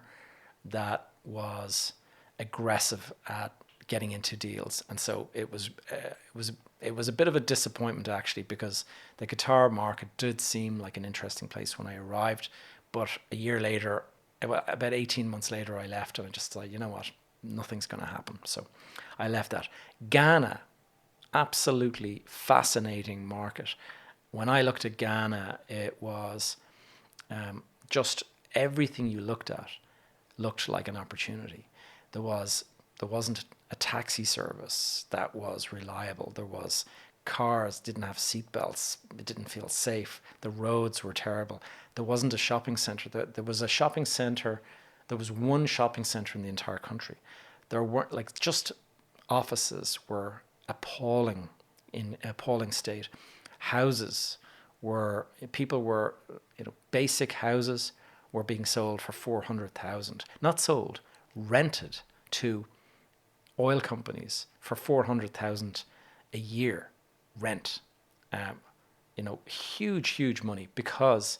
that was aggressive at getting into deals, and so it was a bit of a disappointment actually, because the Qatar market did seem like an interesting place when I arrived, but a year later, about 18 months later, I left, and I just thought, you know what, nothing's going to happen. So I left that. Ghana, absolutely fascinating market. When I looked at Ghana, it was just everything you looked at looked like an opportunity. There wasn't a taxi service that was reliable. There was cars didn't have seatbelts. It didn't feel safe. The roads were terrible. There wasn't a shopping center. There was a shopping center. There was one shopping center in the entire country. There weren't, like, just offices were appalling, in appalling state. Houses were, basic houses were being sold for 400,000. Not sold, rented to oil companies for 400,000 a year rent. Huge money, because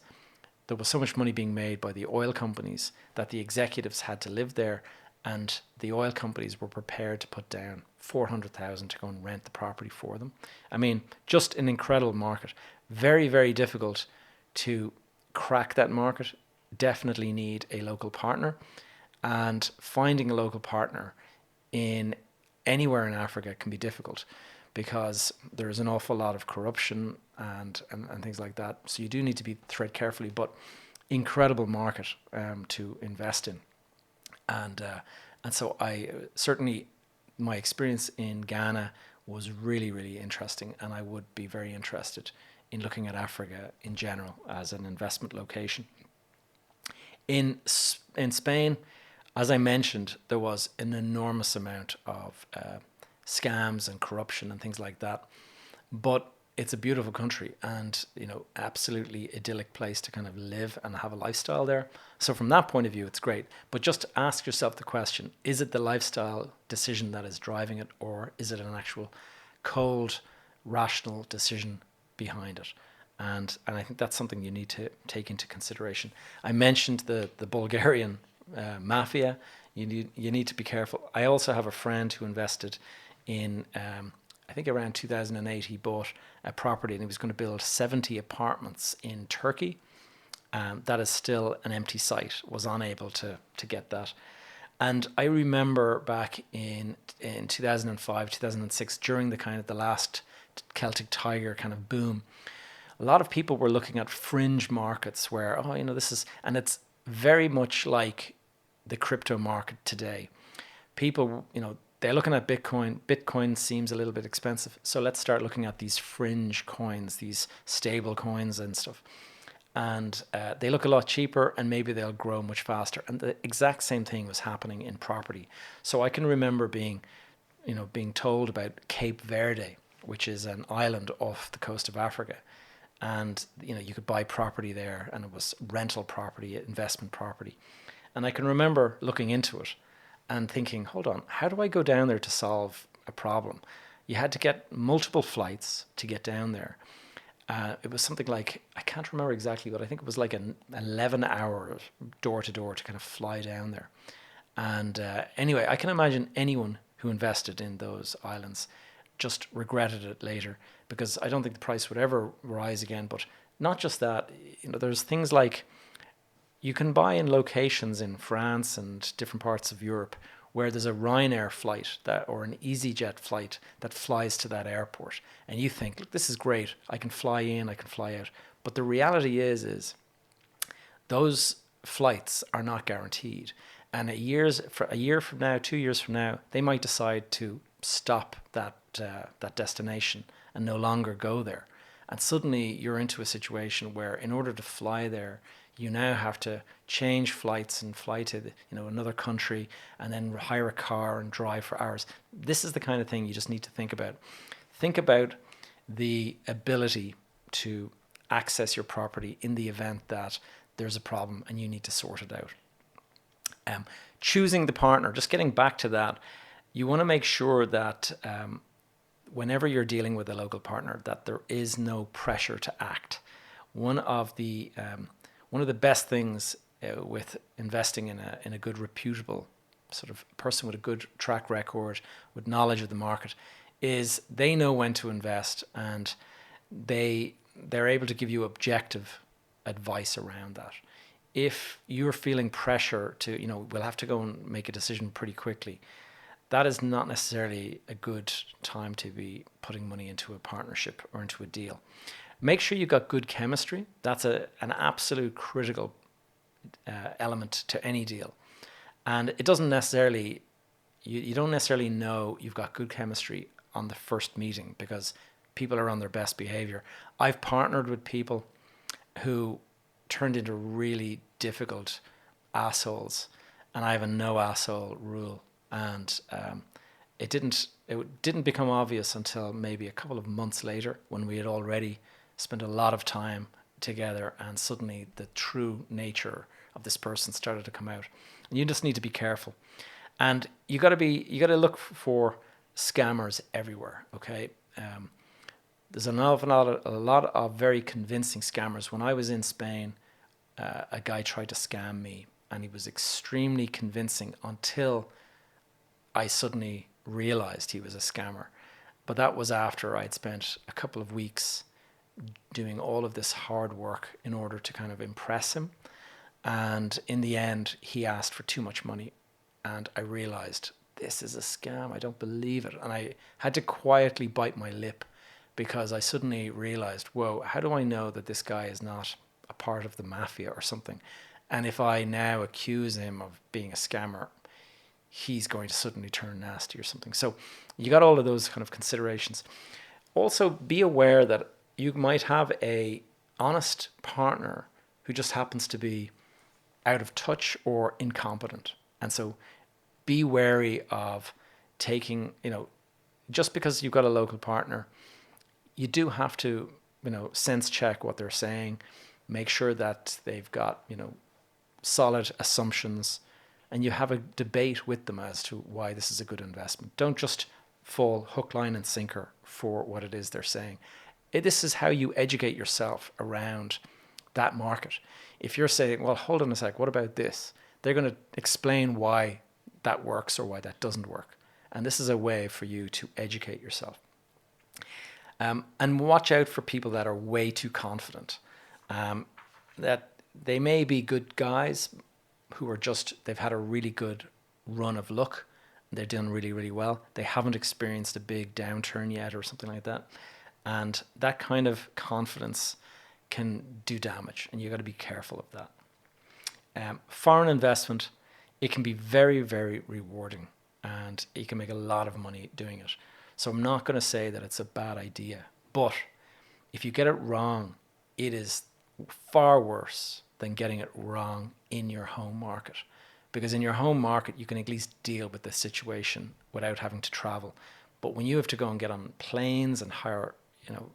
there was so much money being made by the oil companies that the executives had to live there, and the oil companies were prepared to put down 400,000 to go and rent the property for them. I mean, just an incredible market. Very, very difficult to crack that market. Definitely need a local partner, and finding a local partner in anywhere in Africa can be difficult, because there's an awful lot of corruption and things like that. So you do need to tread carefully, but incredible market to invest in. And so I certainly, my experience in Ghana was really, really interesting, and I would be very interested in looking at Africa in general as an investment location. In Spain, as I mentioned, there was an enormous amount of scams and corruption and things like that. But it's a beautiful country, and absolutely idyllic place to kind of live and have a lifestyle there. So from that point of view, it's great. But just ask yourself the question: is it the lifestyle decision that is driving it, or is it an actual cold, rational decision behind it? And I think that's something you need to take into consideration. I mentioned the Bulgarian mafia. You need to be careful. I also have a friend who invested in, I think around 2008, he bought a property, and he was going to build 70 apartments in Turkey. That is still an empty site. Was unable to get that. And I remember back in 2005, 2006, during the last Celtic Tiger kind of boom, a lot of people were looking at fringe markets where, this is, and it's very much like the crypto market today. People, they're looking at Bitcoin. Bitcoin seems a little bit expensive, so let's start looking at these fringe coins, these stable coins and stuff. And they look a lot cheaper, and maybe they'll grow much faster. And the exact same thing was happening in property. So I can remember being told about Cape Verde. which is an island off the coast of Africa. And, you could buy property there, and it was rental property, investment property. And I can remember looking into it and thinking, hold on, how do I go down there to solve a problem? You had to get multiple flights to get down there. It was something like, I can't remember exactly, but I think it was like an 11-hour door to door to kind of fly down there. And anyway, I can imagine anyone who invested in those islands just regretted it later, because I don't think the price would ever rise again. But not just that, there's things like you can buy in locations in France and different parts of Europe where there's a Ryanair flight or an EasyJet flight that flies to that airport. And you think, look, this is great. I can fly in, I can fly out. But the reality is those flights are not guaranteed. And a year from now, 2 years from now, they might decide to stop that destination and no longer go there. And suddenly you're into a situation where in order to fly there, you now have to change flights and fly to another country and then hire a car and drive for hours. This is the kind of thing you just need to think about. Think about the ability to access your property in the event that there's a problem and you need to sort it out. Choosing the partner, just getting back to that, you want to make sure that whenever you're dealing with a local partner, that there is no pressure to act. One of the best things with investing in a good, reputable sort of person with a good track record, with knowledge of the market, is they know when to invest, and they're able to give you objective advice around that. If you're feeling pressure to, we'll have to go and make a decision pretty quickly, that is not necessarily a good time to be putting money into a partnership or into a deal. Make sure you've got good chemistry. That's an absolute critical element to any deal. And it doesn't necessarily, you don't necessarily know you've got good chemistry on the first meeting because people are on their best behavior. I've partnered with people who turned into really difficult assholes, and I have a no asshole rule. And it didn't become obvious until maybe a couple of months later, when we had already spent a lot of time together, and suddenly the true nature of this person started to come out. And you just need to be careful. And you got to look for scammers everywhere. Okay, there's a lot of very convincing scammers. When I was in Spain, a guy tried to scam me, and he was extremely convincing until I suddenly realized he was a scammer. But that was after I'd spent a couple of weeks doing all of this hard work in order to kind of impress him. And in the end, he asked for too much money. And I realized, this is a scam. I don't believe it. And I had to quietly bite my lip, because I suddenly realized, whoa, how do I know that this guy is not a part of the mafia or something? And if I now accuse him of being a scammer, he's going to suddenly turn nasty or something. So you got all of those kind of considerations. Also, be aware that you might have a honest partner who just happens to be out of touch or incompetent. And so be wary of taking, just because you've got a local partner, you do have to, sense check what they're saying, make sure that they've got, solid assumptions, and you have a debate with them as to why this is a good investment. Don't just fall hook, line, and sinker for what it is they're saying. This is how you educate yourself around that market. If you're saying, well, hold on a sec, what about this? They're going to explain why that works or why that doesn't work. And this is a way for you to educate yourself. And watch out for people that are way too confident. That they may be good guys who are they've had a really good run of luck. They're doing really, really well. They haven't experienced a big downturn yet or something like that. And that kind of confidence can do damage, and you got to be careful of that. Foreign investment, it can be very, very rewarding, and you can make a lot of money doing it. So I'm not going to say that it's a bad idea, but if you get it wrong, it is far worse than getting it wrong in your home market. Because in your home market, you can at least deal with the situation without having to travel. But when you have to go and get on planes and hire,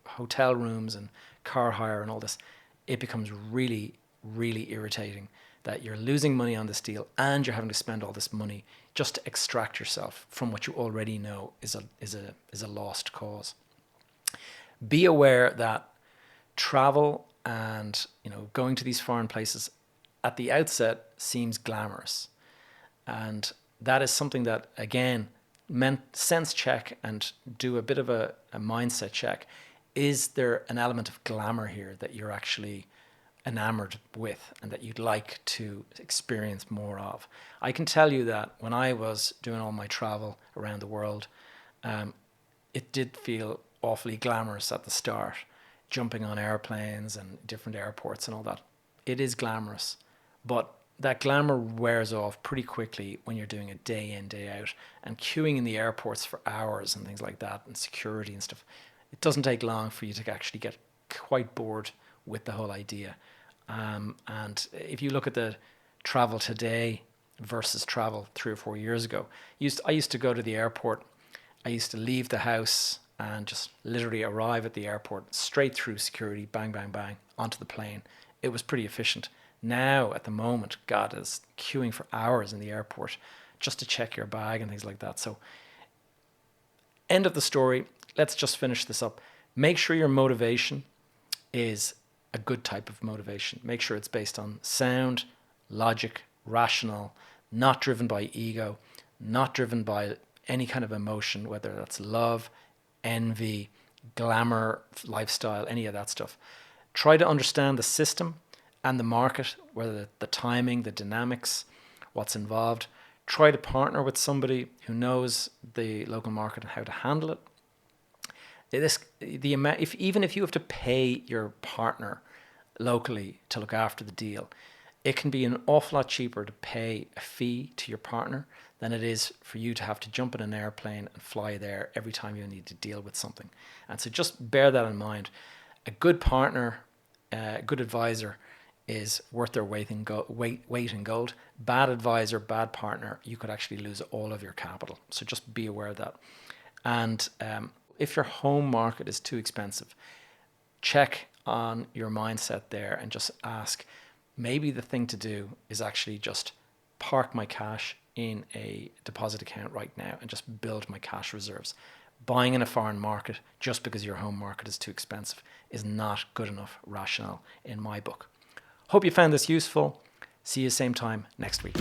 hotel rooms and car hire and all this, it becomes really, really irritating that you're losing money on this deal and you're having to spend all this money just to extract yourself from what you already know is a lost cause. Be aware that travel and going to these foreign places at the outset seems glamorous, and that is something that, again, sense check and do a bit of a mindset check. Is there an element of glamour here that you're actually enamored with and that you'd like to experience more of? I can tell you that when I was doing all my travel around the world, it did feel awfully glamorous at the start, jumping on airplanes and different airports and all that. It is glamorous, but that glamour wears off pretty quickly when you're doing a day in, day out and queuing in the airports for hours and things like that, and security and stuff. It doesn't take long for you to actually get quite bored with the whole idea. And if you look at the travel today versus travel 3 or 4 years ago, I used to go to the airport. I used to leave the house and just literally arrive at the airport, straight through security, bang, bang, bang, onto the plane. It was pretty efficient. Now, at the moment, God, is queuing for hours in the airport just to check your bag and things like that. So, end of the story. Let's just finish this up. Make sure your motivation is a good type of motivation. Make sure it's based on sound, logic, rational, not driven by ego, not driven by any kind of emotion, whether that's love, envy, glamour, lifestyle, any of that stuff. Try to understand the system and the market, whether the timing, the dynamics, what's involved. Try to partner with somebody who knows the local market and how to handle it. Even if you have to pay your partner locally to look after the deal, it can be an awful lot cheaper to pay a fee to your partner than it is for you to have to jump in an airplane and fly there every time you need to deal with something. And so just bear that in mind. A good partner, a good advisor is worth their weight in gold. Bad advisor, bad partner, you could actually lose all of your capital. So just be aware of that. And if your home market is too expensive, check on your mindset there and just ask, maybe the thing to do is actually just park my cash in a deposit account right now and just build my cash reserves. Buying in a foreign market just because your home market is too expensive is not good enough rationale in my book. Hope you found this useful. See you same time next week.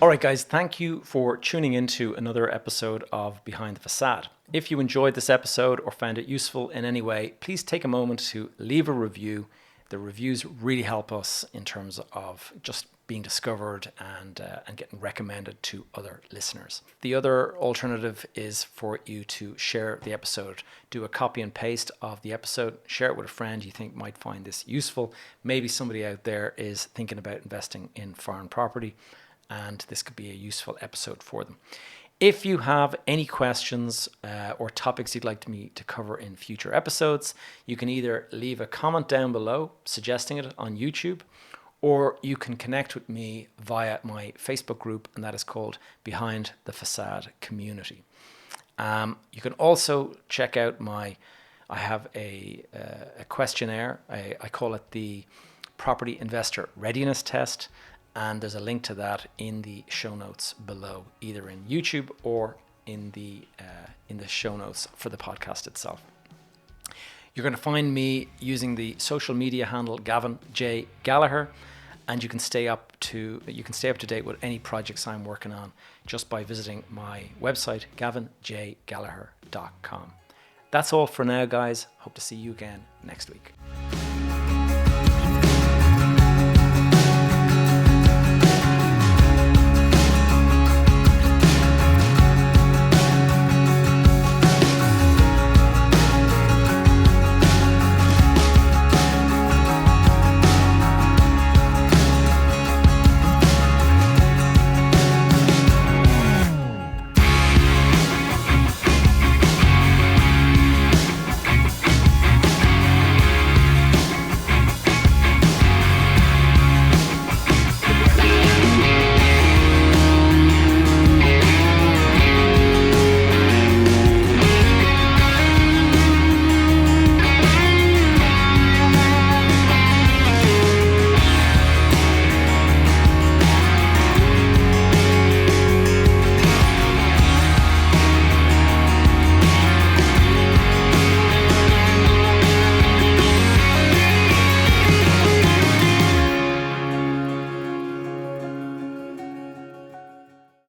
All right, guys, thank you for tuning into another episode of Behind the Facade. If you enjoyed this episode or found it useful in any way, please take a moment to leave a review. The reviews really help us in terms of just being discovered and getting recommended to other listeners. The other alternative is for you to share the episode. Do a copy and paste of the episode, share it with a friend you think might find this useful. Maybe somebody out there is thinking about investing in foreign property, and this could be a useful episode for them. If you have any questions or topics you'd like me to cover in future episodes, you can either leave a comment down below suggesting it on YouTube, or you can connect with me via my Facebook group, and that is called Behind the Facade Community. You can also check out I have a questionnaire. I call it the Property Investor Readiness Test. And there's a link to that in the show notes below, either in YouTube or in the show notes for the podcast itself. You're going to find me using the social media handle Gavin J. Gallagher, and you can stay up to date with any projects I'm working on just by visiting my website, gavinjgallagher.com. That's all for now, guys. Hope to see you again next week.